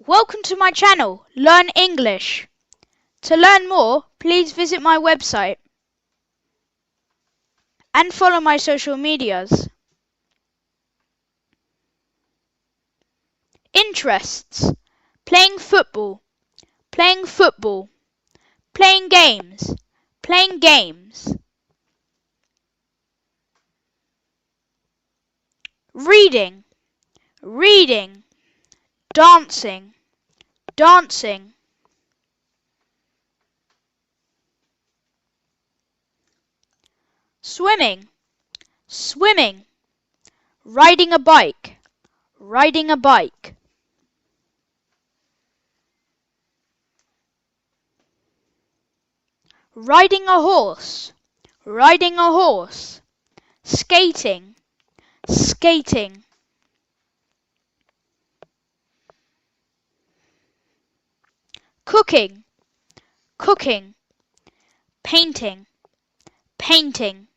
Welcome to my channel, Learn English. To learn more, please visit my website and follow my social medias. Interests: playing football, playing football, playing games, playing games. Reading, reading, dancing, dancing. Swimming, swimming, riding a bike, riding a bike. Riding a horse, riding a horse. Skating, skating. Cooking, cooking, painting, painting.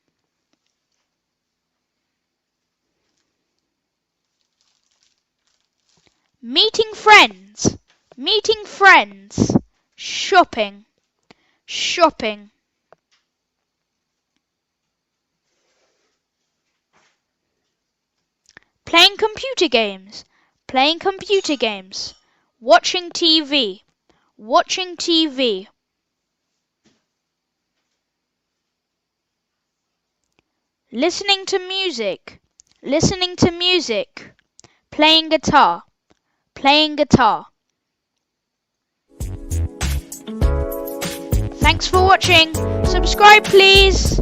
Meeting friends, meeting friends. Shopping, shopping. Playing computer games, playing computer games. Watching TV, watching TV. Listening to music, listening to music. Playing guitar, playing guitar. Thanks for watching. Subscribe please.